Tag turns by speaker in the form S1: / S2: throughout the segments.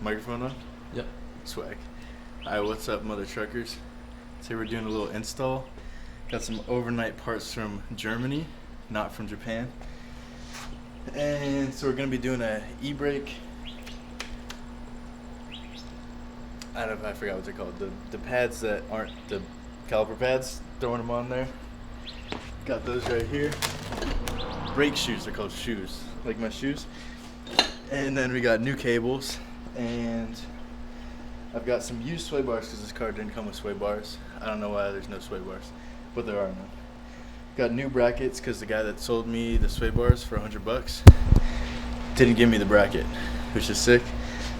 S1: Microphone on?
S2: Yep.
S1: Swag. Alright, what's up, mother truckers? Today we're doing a little install. Got some overnight parts from Germany, not from Japan. And so we're going to be doing a Ebrake. I forgot what they're called. The pads that aren't the caliper pads, throwing them on there. Got those right here. Brake shoes, they're called shoes, like my shoes. And then we got new cables, and I've got some used sway bars because this car didn't come with sway bars. I don't know why there's no sway bars, but there are none. Got new brackets because the guy that sold me the sway bars for $100 didn't give me the bracket, which is sick.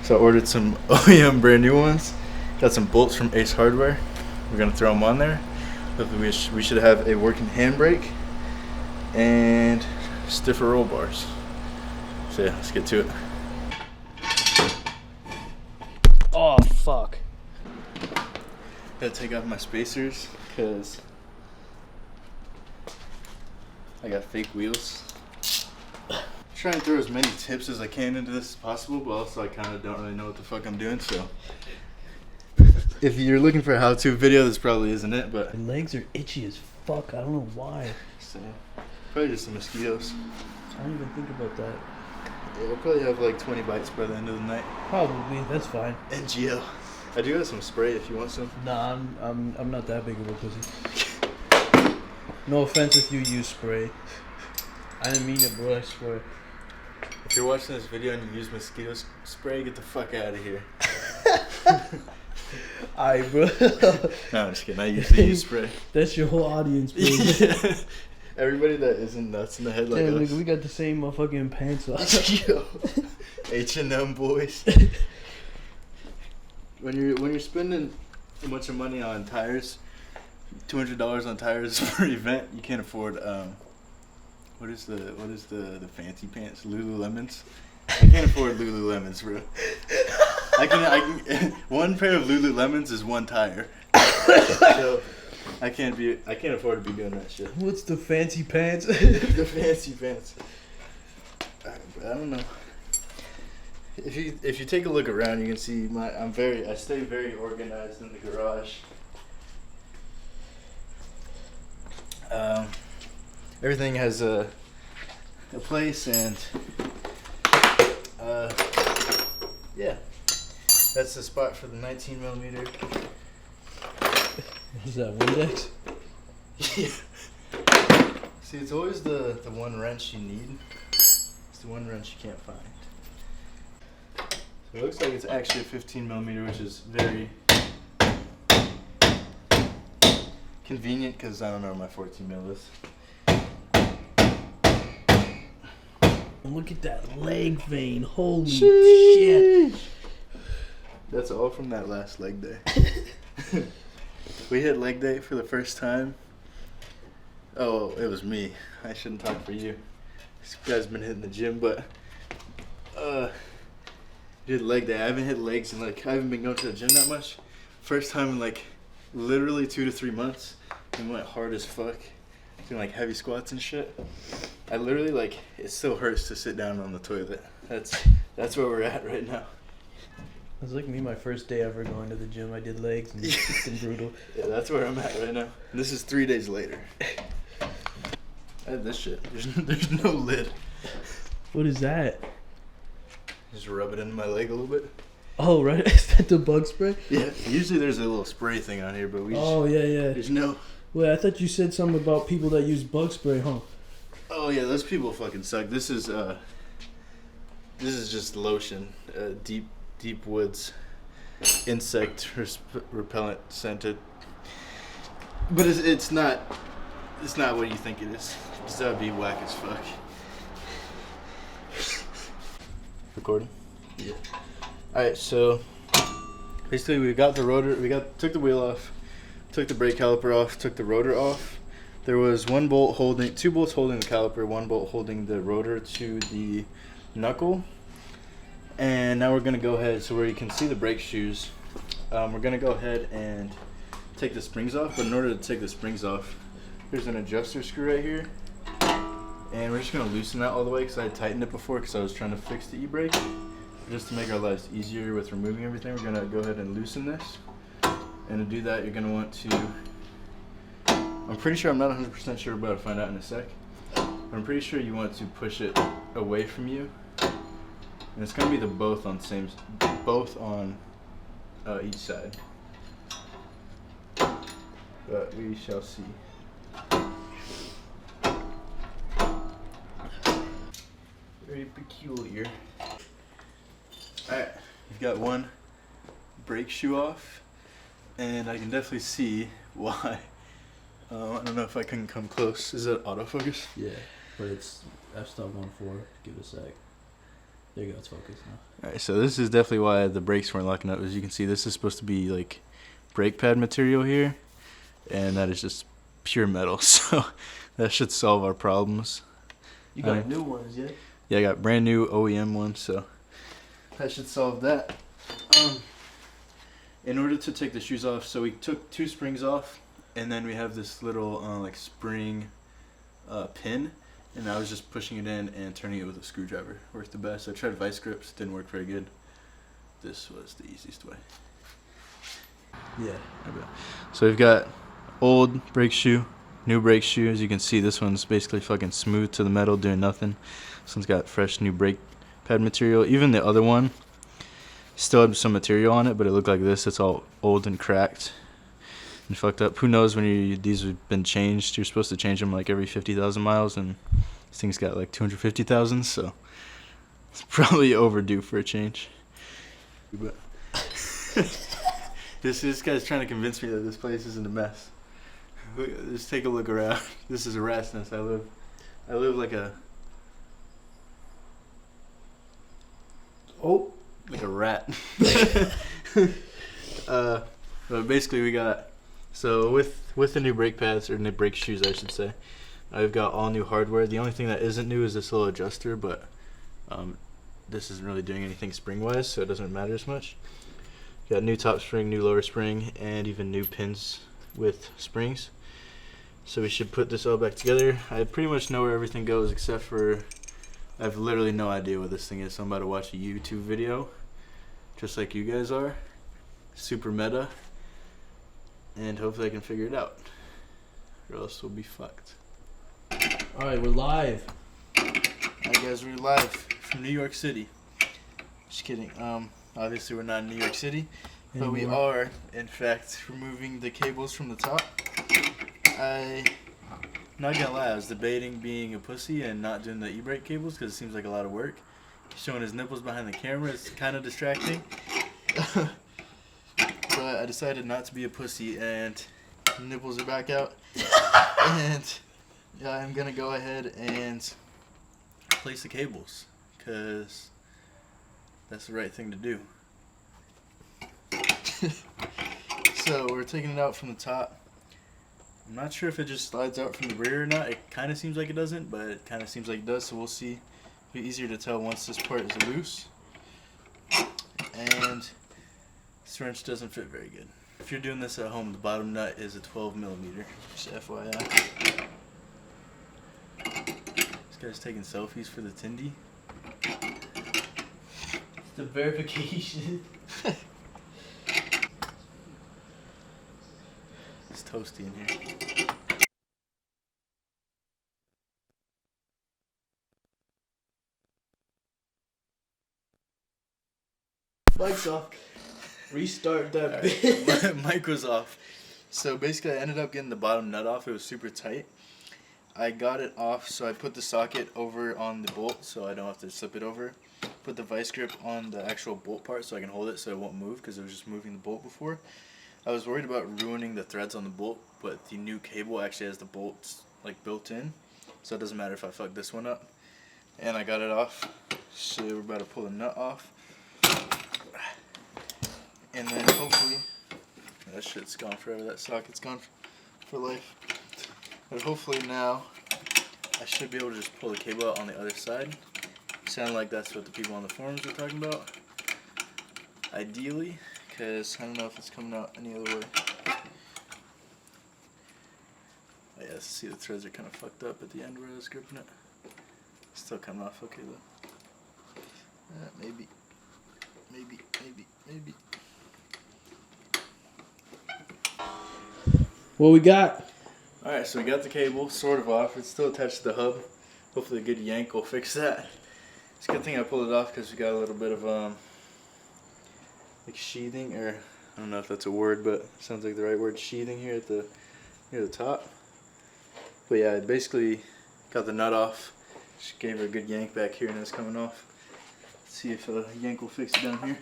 S1: So I ordered some OEM brand new ones. Got some bolts from Ace Hardware. We're gonna throw them on there. Hopefully we should have a working handbrake and stiffer roll bars. So yeah, let's get to it.
S2: Oh, fuck.
S1: Gotta take off my spacers because I got fake wheels. Trying to throw as many tips as I can into this as possible, but also I kind of don't really know what the fuck I'm doing, so if you're looking for a how-to video, this probably isn't it, but
S2: My legs are itchy as fuck. I don't know why.
S1: so, probably just some mosquitoes.
S2: I don't even think about that.
S1: Yeah, we'll probably have like 20 bites by the end of the night.
S2: Probably. That's fine.
S1: NGL. I do have some spray if you want some.
S2: Nah, I'm not that big of a pussy. No offense if you use spray. I didn't mean it, bro. I swear.
S1: If you're watching this video and you use mosquito spray, get the fuck out of here.
S2: Alright, bro.
S1: No, I'm just kidding. I usually use spray.
S2: That's your whole audience, bro.
S1: Yeah. Everybody that isn't nuts in the head like
S2: Damn,
S1: us.
S2: nigga, we got the same motherfucking pants on.
S1: Yo, H&M boys. When you're spending a bunch of money on tires, $200 on tires for an event, you can't afford what is the fancy pants? Lululemons. I can't afford Lululemons, bro. I can one pair of Lululemons is one tire. So I can't afford to be doing that shit.
S2: What's the fancy pants?
S1: The fancy pants. I don't know. If you take a look around, you can see I stay very organized in the garage. Everything has a place, and yeah, that's the spot for the 19mm.
S2: Is that Windex?
S1: Yeah. See, it's always the one wrench you need. It's the one wrench you can't find. So it looks like it's actually a 15mm, which is very convenient because I don't know where my 14mm is.
S2: Look at that leg vein. Holy shit.
S1: That's all from that last leg day. We hit leg day for the first time. Oh, it was me. I shouldn't talk for you. This guy's been hitting the gym, but did leg day. I haven't hit legs in I haven't been going to the gym that much. First time in literally 2 to 3 months. We went hard as fuck. Doing heavy squats and shit. I literally it still hurts to sit down on the toilet. That's where we're at right now.
S2: It was like me my first day ever going to the gym. I did legs and it's been brutal.
S1: Yeah, that's where I'm at right now. And this is 3 days later. I have this shit. There's no lid.
S2: What is that?
S1: Just rub it into my leg a little bit.
S2: Oh, right. Is that the bug spray?
S1: Yeah. Usually there's a little spray thing on here, but we just,
S2: oh, yeah.
S1: there's no.
S2: Wait, I thought you said something about people that use bug spray, huh?
S1: Oh yeah, those people fucking suck. This is just lotion, deep woods, insect repellent scented. But it's not what you think it is. Just that would be whack as fuck. Recording? Yeah. All right, so basically we got the rotor. Took the wheel off. Took the brake caliper off, took the rotor off. There was two bolts holding the caliper, one bolt holding the rotor to the knuckle. And now we're gonna go ahead, so where you can see the brake shoes, we're gonna go ahead and take the springs off. But in order to take the springs off, there's an adjuster screw right here. And we're just gonna loosen that all the way because I had tightened it before because I was trying to fix the e-brake. just to make our lives easier with removing everything, we're gonna go ahead and loosen this. And to do that, you're gonna want to, I'm pretty sure, I'm not 100% sure, but I'll find out in a sec. But I'm pretty sure you want to push it away from you. And it's gonna be the both on each side. But we shall see. Very peculiar. Alright, you've got one brake shoe off, and I can definitely see why. I don't know if I can come close. Is it autofocus?
S2: Yeah, but it's f-stop 1.4. Give it a sec. There you go, it's focused now.
S1: Alright, so this is definitely why the brakes weren't locking up. As you can see, this is supposed to be like brake pad material here, and that is just pure metal, so that should solve our problems.
S2: You got new ones, yeah?
S1: Yeah, I got brand new OEM ones, so that should solve that. In order to take the shoes off, so we took 2 springs off, and then we have this little like spring pin, and I was just pushing it in and turning it with a screwdriver. Worked the best. I tried vice grips, didn't work very good. This was the easiest way.
S2: Yeah.
S1: Okay. So we've got old brake shoe, new brake shoe. As you can see, this one's basically fucking smooth to the metal, doing nothing. This one's got fresh new brake pad material. Even the other one still had some material on it, but it looked like this. It's all old and cracked and fucked up. Who knows when these have been changed? You're supposed to change them like every 50,000 miles, and this thing's got like 250,000, so it's probably overdue for a change. But this guy's trying to convince me that this place isn't a mess. Just take a look around. This is a rat's nest. I live like a rat. But basically we got, so with the new brake pads, or new brake shoes I should say, I've got all new hardware. The only thing that isn't new is this little adjuster, but this isn't really doing anything spring wise, so it doesn't matter as much. Got new top spring, new lower spring, and even new pins with springs. So we should put this all back together. I pretty much know where everything goes, except for I have literally no idea what this thing is. So I'm about to watch a YouTube video, just like you guys are. Super meta. And hopefully I can figure it out, or else we'll be fucked.
S2: Alright, we're live.
S1: Alright guys, we're live from New York City. Just kidding. Obviously we're not in New York City, but we are, in fact, removing the cables from the top. Not gonna lie, I was debating being a pussy and not doing the Ebrake cables because it seems like a lot of work. Showing his nipples behind the camera is kind of distracting. But I decided not to be a pussy, and nipples are back out. And yeah, I'm gonna go ahead and place the cables because that's the right thing to do. So we're taking it out from the top. I'm not sure if it just slides out from the rear or not. It kind of seems like it doesn't, but it kind of seems like it does, so we'll see. It'll be easier to tell once this part is loose. And this wrench doesn't fit very good. If you're doing this at home, the bottom nut is a 12mm, just FYI. This guy's taking selfies for the Tindy.
S2: The verification.
S1: It's toasty in here.
S2: Mic's off. Restart that bit.
S1: Mic was off. So basically I ended up getting the bottom nut off. It was super tight. I got it off, so I put the socket over on the bolt so I don't have to slip it over. Put the vice grip on the actual bolt part so I can hold it so it won't move, because it was just moving the bolt before. I was worried about ruining the threads on the bolt, but the new cable actually has the bolts like built in, so it doesn't matter if I fuck this one up. And I got it off, so we're about to pull the nut off. And then hopefully, that shit's gone forever, that socket's gone for life. But hopefully now, I should be able to just pull the cable out on the other side. Sound like that's what the people on the forums were talking about. Ideally, because I don't know if it's coming out any other way. Oh yeah, see the threads are kind of fucked up at the end where I was gripping it. Still coming off okay though. Maybe. Maybe.
S2: What we got?
S1: Alright, so we got the cable sort of off. It's still attached to the hub. Hopefully a good yank will fix that. It's a good thing I pulled it off because we got a little bit of like sheathing, or I don't know if that's a word, but it sounds like the right word, sheathing here at the top. But yeah, I basically got the nut off. Just gave her a good yank back here and it's coming off. Let's see if a yank will fix it down here.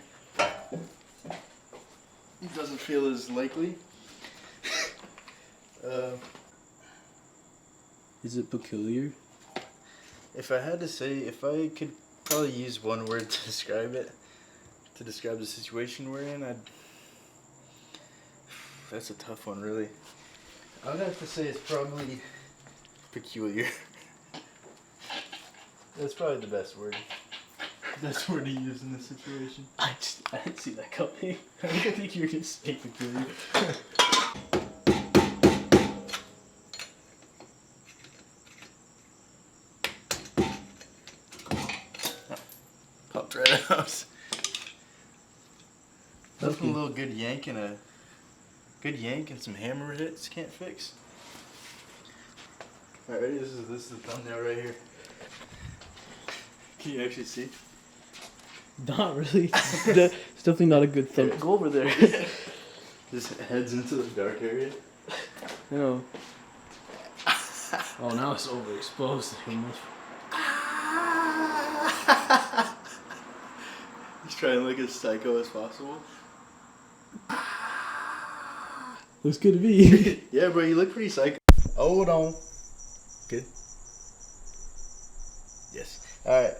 S1: It doesn't feel as likely.
S2: Is it peculiar?
S1: If I had to say, if I could probably use one word to describe it, to describe the situation we're in, that's a tough one, really. I would have to say it's probably peculiar. That's probably the best word. Best word to use in this situation.
S2: I didn't see that coming. I didn't think you were gonna say peculiar.
S1: Popped right out. That's
S2: Okay.
S1: a little good yank and some hammer hits can't fix. Alright, ready? This is the thumbnail right here. Can you actually see?
S2: Not really. It's definitely not a good thing. Go over there.
S1: Just heads into the dark area.
S2: You know. Oh, now it's overexposed.
S1: He's trying to look as psycho as possible.
S2: Looks good to me.
S1: Yeah, bro, you look pretty psycho. Hold on. Good. Yes. Alright.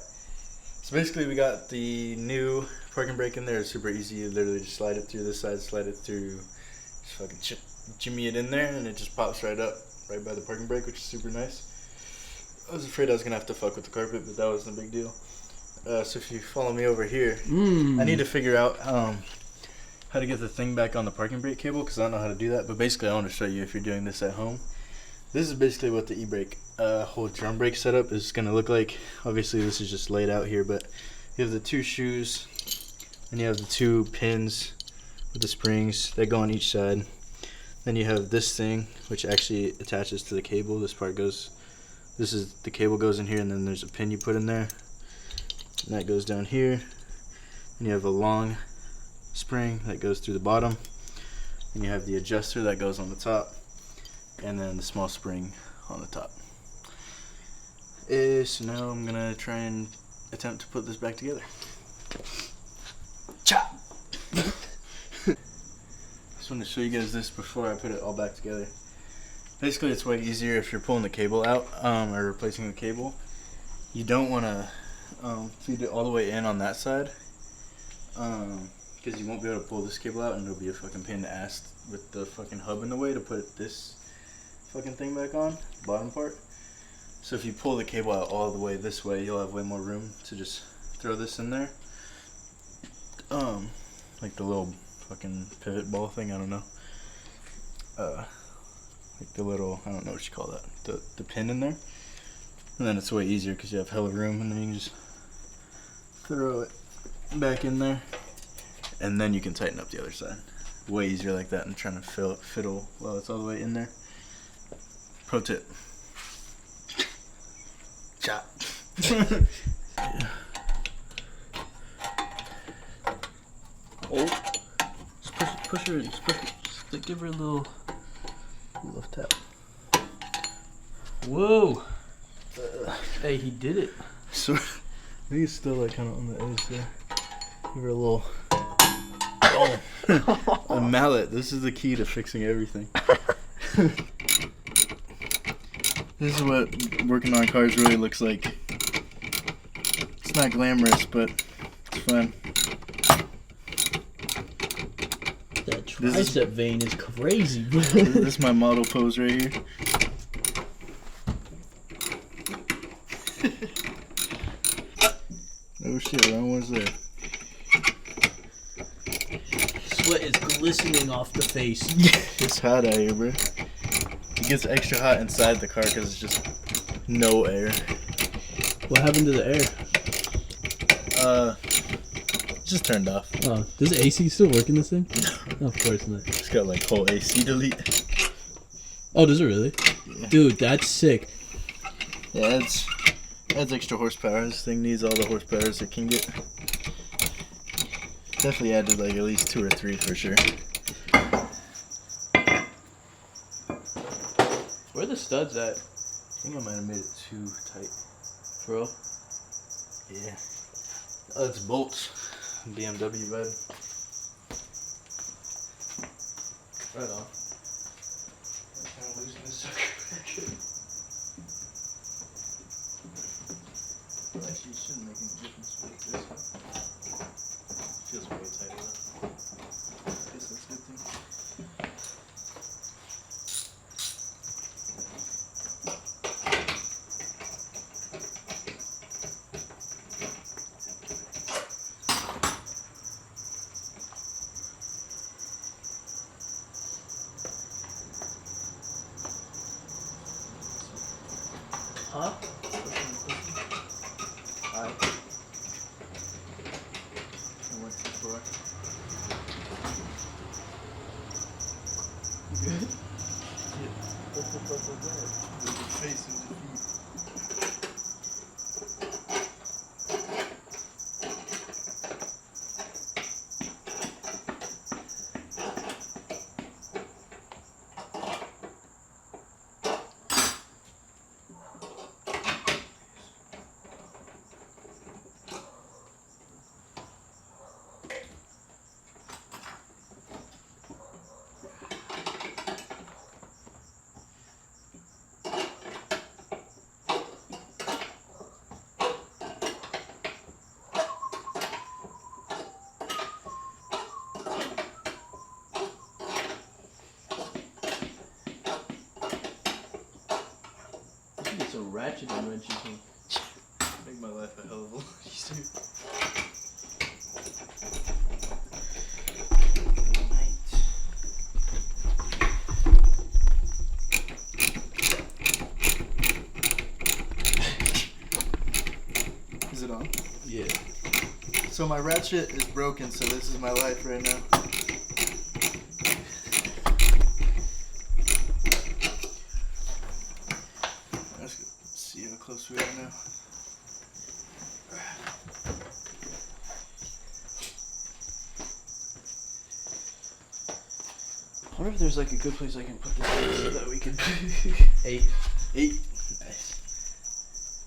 S1: So basically we got the new parking brake in there. It's super easy. You literally just slide it through this side, slide it through, just fucking jimmy it in there, and it just pops right up, right by the parking brake, which is super nice. I was afraid I was going to have to fuck with the carpet, but that wasn't a big deal. So if you follow me over here, I need to figure out how to get the thing back on the parking brake cable, because I don't know how to do that. But basically I want to show you if you're doing this at home. This is basically what the Ebrake whole drum brake setup is going to look like. Obviously this is just laid out here, but you have the two shoes and you have the two pins with the springs that go on each side. Then you have this thing which actually attaches to the cable. This part goes, the cable goes in here, and then there's a pin you put in there and that goes down here. And you have a long spring that goes through the bottom, and you have the adjuster that goes on the top, and then the small spring on the top. So now I'm gonna try and attempt to put this back together. Chop! Just wanted to show you guys this before I put it all back together. Basically it's way easier if you're pulling the cable out, or replacing the cable. You don't want to feed it all the way in on that side, because you won't be able to pull this cable out, and it'll be a fucking pain in the ass with the fucking hub in the way to put this fucking thing back on, the bottom part. So if you pull the cable out all the way this way, you'll have way more room to just throw this in there. Like the little fucking pivot ball thing, I don't know. Like the little, I don't know what you call that, the pin in there. And then it's way easier because you have hella room, and then you can just throw it back in there, and then you can tighten up the other side. Way easier like that than trying to fiddle while it's all the way in there. Pro tip. Chop. Yeah.
S2: Oh. Just push her in. Just give her a little tap. Whoa. Hey, he did it.
S1: So, I think it's still like kind of on the edge there. Give her a little. Oh, a mallet. This is the key to fixing everything. This is what working on cars really looks like. It's not glamorous, but it's fun.
S2: That tricep vein is crazy, bro.
S1: This is my model pose right here. Oh shit, wrong one's there.
S2: Sweat is glistening off the face.
S1: It's hot out here, bro. It gets extra hot inside the car because it's just no air.
S2: What happened to the air?
S1: Just just turned off.
S2: Oh, does the AC still work in this thing? No, of course not.
S1: It's got like whole AC delete.
S2: Oh, does it really?
S1: Yeah.
S2: Dude, that's sick.
S1: Yeah, adds extra horsepower. This thing needs all the horsepower it can get. Definitely added like at least 2 or 3 for sure.
S2: Where are the studs at?
S1: I think I might have made it too tight.
S2: Bro?
S1: Yeah. Oh, it's bolts. BMW bed.
S2: Right on.
S1: Kind of loosen this sucker back in. Well, actually, it shouldn't make any difference with this one. Feels way tighter though. I guess that's a good thing.
S2: Huh?
S1: Hi. I went too far.
S2: You good?
S1: What the fuck was that? There's a face in defeat.
S2: It's a ratchet and wrench you can.
S1: Make my life a hell of a lot easier. Is it on?
S2: Yeah.
S1: So my ratchet is broken, so this is my life right now. Let's go see how close we are now.
S2: I wonder if there's like a good place I can put this in so that we can. 8.
S1: 8. Nice.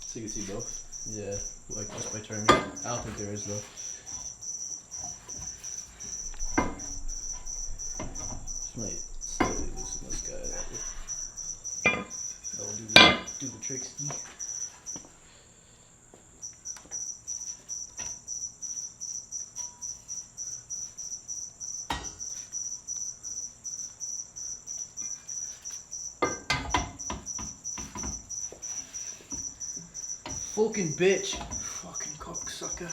S2: So you can see both? Yeah, like just by turning. I don't think there is though. Just might slowly loosen this guy. That will do the trick ski. Fucking bitch.
S1: Fucking cocksucker.